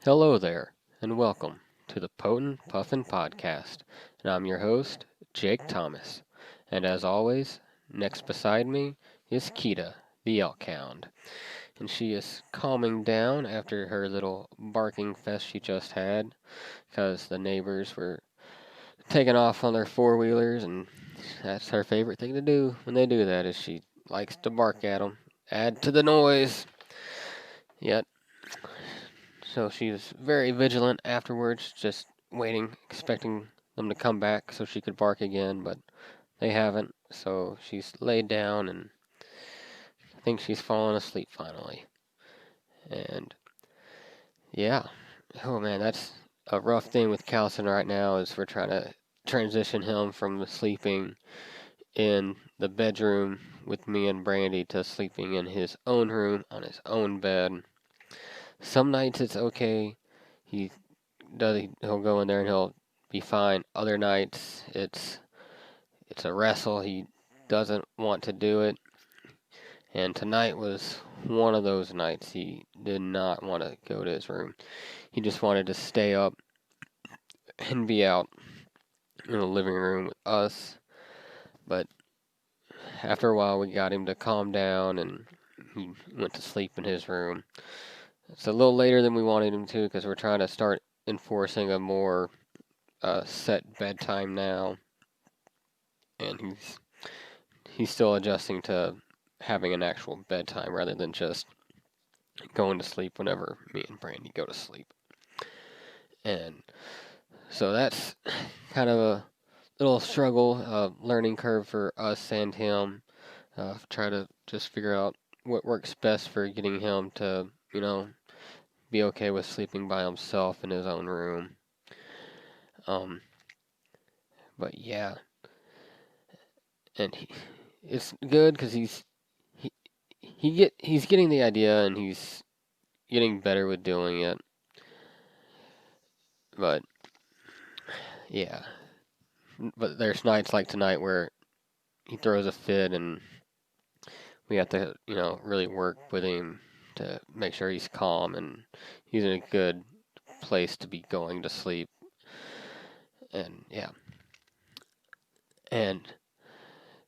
Hello there, and welcome to the Puffin podcast. And I'm your host, Jake Thomas. And as always, next beside me is Kita, the elk hound. And she is calming down after her little barking fest she just had, because the neighbors were taking off on their four-wheelers, and that's her favorite thing to do when they do that, is she likes to bark at them, add to the noise. Yet so she was very vigilant afterwards, just waiting, expecting them to come back so she could bark again, but they haven't. So she's laid down and I think she's fallen asleep finally. And yeah, oh man, that's a rough thing with Calson right now is we're trying to transition him from sleeping in the bedroom with me and Brandy to sleeping in his own room on his own bed. Some nights it's okay. He he'll go in there and he'll be fine. Other nights it's a wrestle. He doesn't want to do it. And tonight was one of those nights. He did not want to go to his room. He just wanted to stay up and be out in the living room with us. But after a while, we got him to calm down and he went to sleep in his room. It's a little later than we wanted him to because we're trying to start enforcing a more set bedtime now. And he's still adjusting to having an actual bedtime rather than just going to sleep whenever me and Brandy go to sleep. And so that's kind of a little struggle, learning curve for us and him. Try to just figure out what works best for getting him to, be okay with sleeping by himself in his own room. Um, but yeah, and it's good because he he's getting the idea and he's getting better with doing it. But yeah, but there's nights like tonight where he throws a fit and we have to, really work with him to make sure he's calm and he's in a good place to be going to sleep. And yeah. And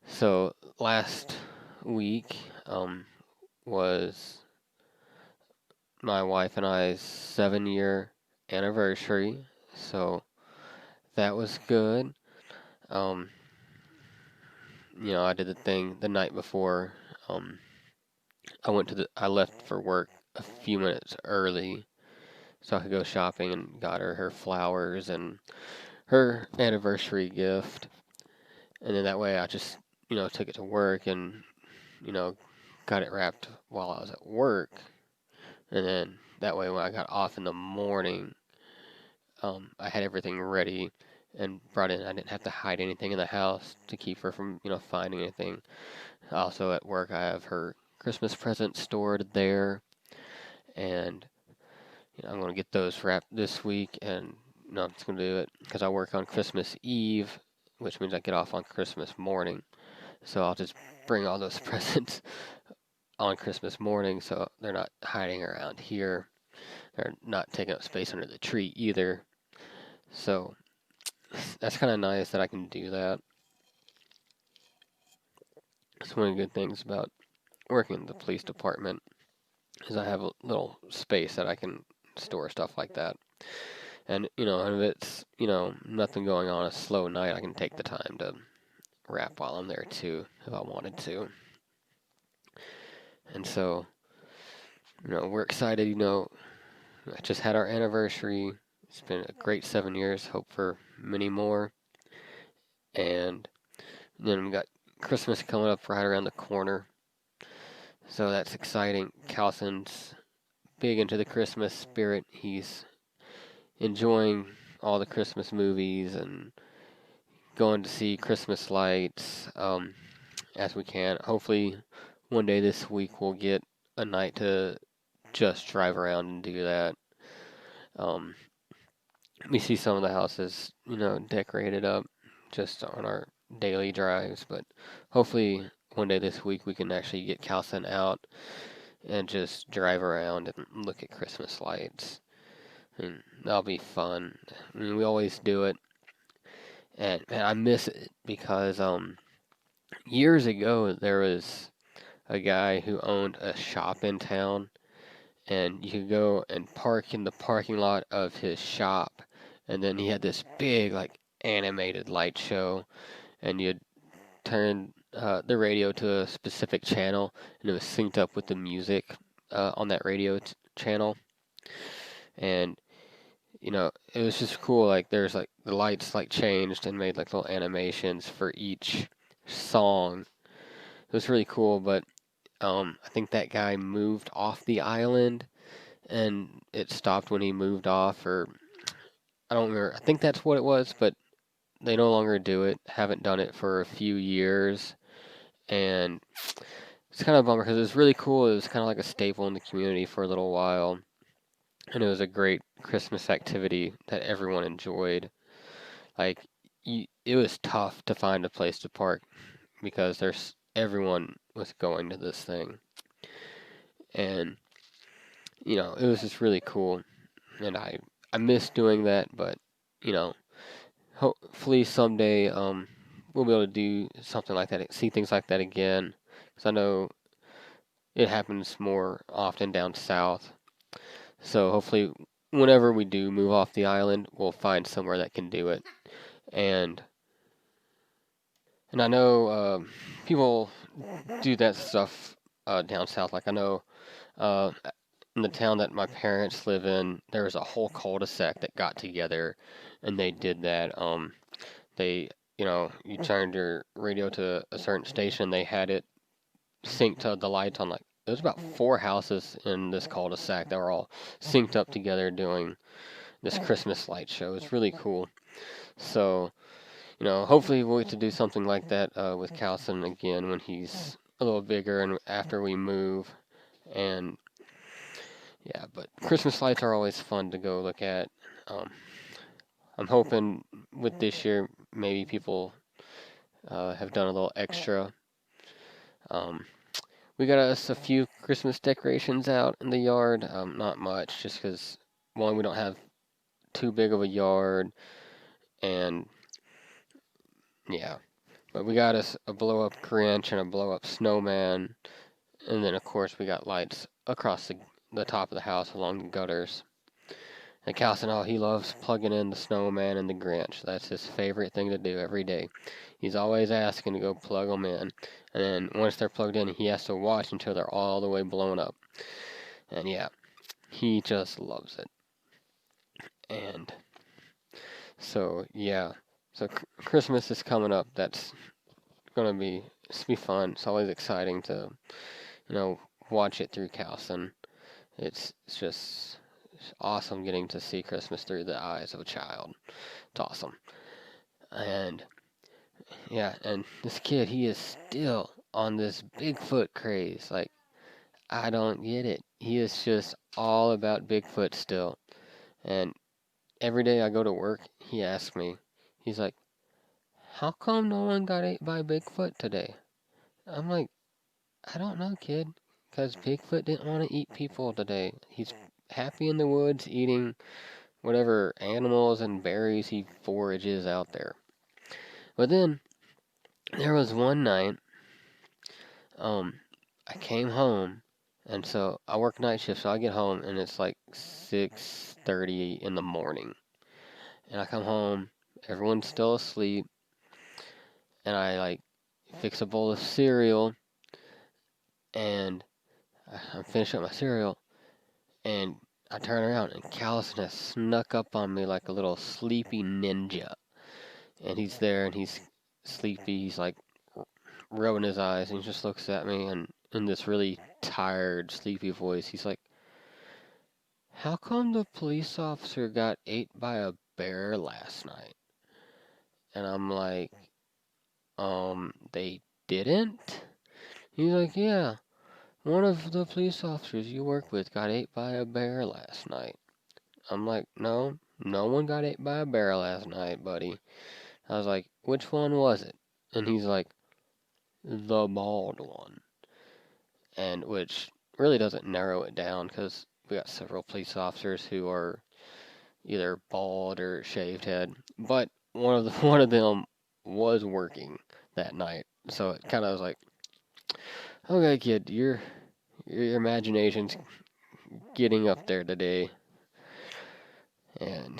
so last week was my wife and I's 7-year anniversary. So that was good. Um, I did the thing the night before. Um, I left for work a few minutes early so I could go shopping and got her flowers and her anniversary gift. And then that way I just, took it to work and, you know, got it wrapped while I was at work. And then that way when I got off in the morning, I had everything ready and brought in. I didn't have to hide anything in the house to keep her from, finding anything. Also at work, I have her Christmas presents stored there, and I'm going to get those wrapped this week, and no, I'm just going to do it because I work on Christmas Eve, which means I get off on Christmas morning. So I'll just bring all those presents on Christmas morning so they're not hiding around here. They're not taking up space under the tree either. So that's kind of nice that I can do that. It's one of the good things about working in the police department is I have a little space that I can store stuff like that. And, if it's, nothing going on, a slow night, I can take the time to wrap while I'm there too, if I wanted to. And so, we're excited, I just had our anniversary. It's been a great 7 years, hope for many more. And then we got Christmas coming up right around the corner. So that's exciting. Calson's big into the Christmas spirit. He's enjoying all the Christmas movies and going to see Christmas lights as we can. Hopefully, one day this week we'll get a night to just drive around and do that. We see some of the houses, decorated up just on our daily drives, but hopefully one day this week we can actually get Calson out and just drive around and look at Christmas lights. And that'll be fun. I mean, we always do it, and man, I miss it because years ago there was a guy who owned a shop in town, and you could go and park in the parking lot of his shop, and then he had this big like animated light show, and you'd turn the radio to a specific channel, and it was synced up with the music on that radio channel, and it was just cool. Like there's like the lights like changed and made like little animations for each song. It was really cool, but I think that guy moved off the island, and it stopped when he moved off, or I don't remember. I think that's what it was, but they no longer do it. Haven't done it for a few years, and it's kind of a bummer because it was really cool. It was kind of like a staple in the community for a little while, and it was a great Christmas activity that everyone enjoyed. Like, it was tough to find a place to park because everyone was going to this thing, and it was just really cool, and I miss doing that, but you know, hopefully someday we'll be able to do something like that, see things like that again, because I know it happens more often down south. So hopefully, whenever we do move off the island, we'll find somewhere that can do it, and I know people do that stuff down south. Like I know uh, in the town that my parents live in, there was a whole cul-de-sac that got together, and they did that. They, you turned your radio to a certain station, they had it synced to the lights on. Like it was about 4 houses in this cul-de-sac that were all synced up together doing this Christmas light show. It's really cool. So, hopefully we'll get to do something like that with Calson again when he's a little bigger and after we move. And yeah, but Christmas lights are always fun to go look at. Um, I'm hoping with this year, maybe people have done a little extra. Um, we got us a few Christmas decorations out in the yard. Not much, just because, one, we don't have too big of a yard, and yeah. But we got us a blow-up Grinch and a blow-up snowman, and then, of course, we got lights across the top of the house along the gutters. And Calcino, he loves plugging in the snowman and the Grinch. That's his favorite thing to do every day. He's always asking to go plug them in. And then once they're plugged in, he has to watch until they're all the way blown up. And yeah, he just loves it. And so, yeah. So Christmas is coming up. That's going to be fun. It's always exciting to, watch it through Calcin. It's just awesome getting to see Christmas through the eyes of a child. It's awesome. And yeah, and this kid, he is still on this Bigfoot craze. Like, I don't get it. He is just all about Bigfoot still. And every day I go to work, he asks me, he's like, how come no one got ate by Bigfoot today? I'm like, I don't know, kid. Because Bigfoot didn't want to eat people today. He's happy in the woods eating whatever animals and berries he forages out there. But then there was one night, I came home, and so I work night shift, so I get home and it's like 6:30 in the morning, and I come home, everyone's still asleep, and I like fix a bowl of cereal, and I'm finishing up my cereal, and I turn around and Callison has snuck up on me like a little sleepy ninja. And he's there and he's sleepy. He's like rubbing his eyes and he just looks at me and in this really tired, sleepy voice, he's like, how come the police officer got ate by a bear last night? And I'm like, they didn't? He's like, yeah, one of the police officers you work with got ate by a bear last night. I'm like, no, no one got ate by a bear last night, buddy. I was like, which one was it? And he's like, the bald one. And which really doesn't narrow it down because we got several police officers who are either bald or shaved head. But one of them was working that night, so it kind of was like, okay, kid, your imagination's getting up there today, and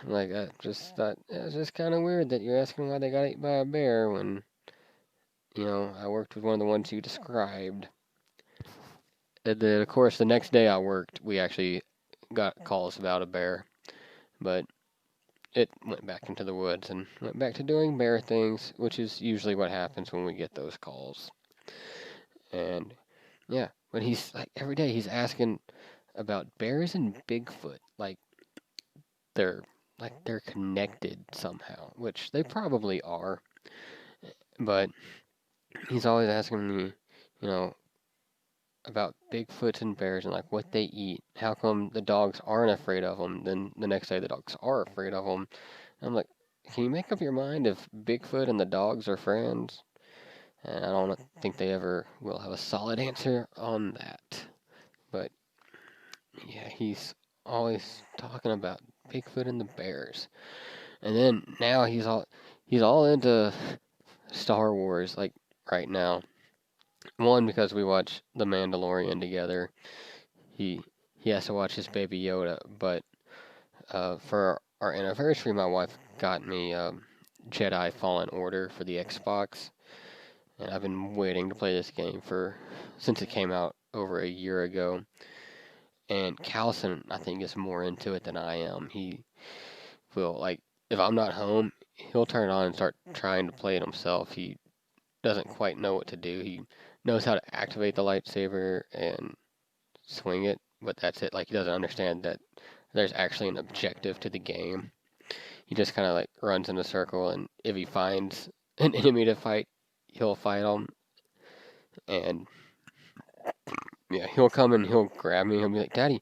like I just thought it was just kind of weird that you're asking why they got eaten by a bear when I worked with one of the ones you described. And then of course the next day I worked, we actually got calls about a bear, but it went back into the woods and went back to doing bear things, which is usually what happens when we get those calls. And yeah, but he's like every day he's asking about bears and Bigfoot, they're they're connected somehow, which they probably are. But he's always asking me, you know, about Bigfoots and bears and like what they eat. How come the dogs aren't afraid of them? Then the next day the dogs are afraid of them. I'm like, can you make up your mind if Bigfoot and the dogs are friends? And I don't think they ever will have a solid answer on that. But yeah, he's always talking about Bigfoot and the bears. And then now he's all into Star Wars like right now. One, because we watch The Mandalorian together. He he has to watch his Baby Yoda, but for our anniversary, my wife got me Jedi Fallen Order for the Xbox, and I've been waiting to play this game since it came out over a year ago. And Calson, I think, is more into it than I am. He will if I'm not home, he'll turn it on and start trying to play it himself. He doesn't quite know what to do. He knows how to activate the lightsaber and swing it, but that's it. Like he doesn't understand that there's actually an objective to the game. He just kind of runs in a circle, and if he finds an enemy to fight, he'll fight them. And yeah, he'll come and he'll grab me. He'll be like, "Daddy,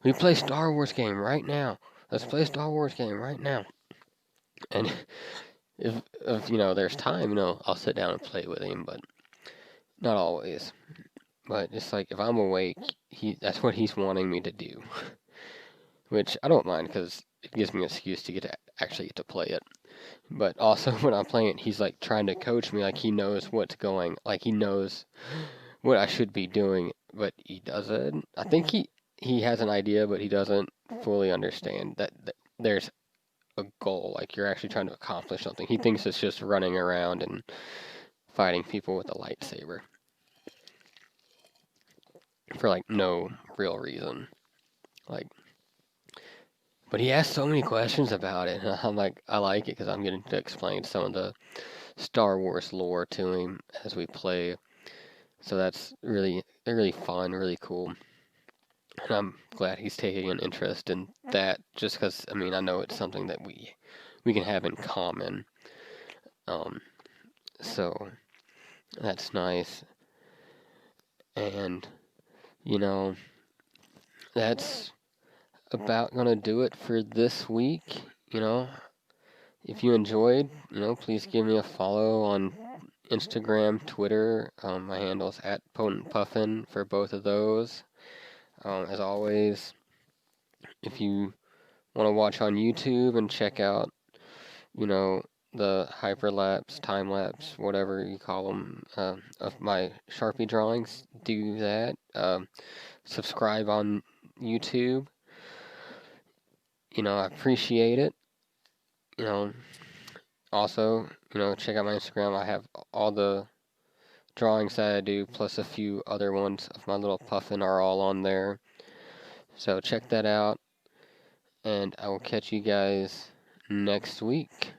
we play Star Wars game right now. Let's play Star Wars game right now." And if there's time, I'll sit down and play with him, but not always. But it's like if I'm awake, that's what he's wanting me to do, which I don't mind because it gives me an excuse to actually get to play it. But also when I'm playing it, he's trying to coach me, like he knows what's going, like he knows what I should be doing, but he doesn't. I think he has an idea, but he doesn't fully understand that there's a goal, like you're actually trying to accomplish something. He thinks it's just running around and fighting people with a lightsaber for no real reason. But he asks so many questions about it, and I'm like, I like it because I'm getting to explain some of the Star Wars lore to him as we play. So that's really fun, really cool. And I'm glad he's taking an interest in that, just because, I know it's something that we can have in common. So that's nice. And, that's about gonna do it for this week. If you enjoyed, please give me a follow on Instagram, Twitter. My handle's at Potent Puffin for both of those. As always, if you want to watch on YouTube and check out, the hyperlapse, time-lapse, whatever you call them, of my Sharpie drawings, do that. Subscribe on YouTube. I appreciate it. Also, check out my Instagram. I have all the drawings that I do, plus a few other ones of my little Puffin are all on there. So check that out, and I will catch you guys next week.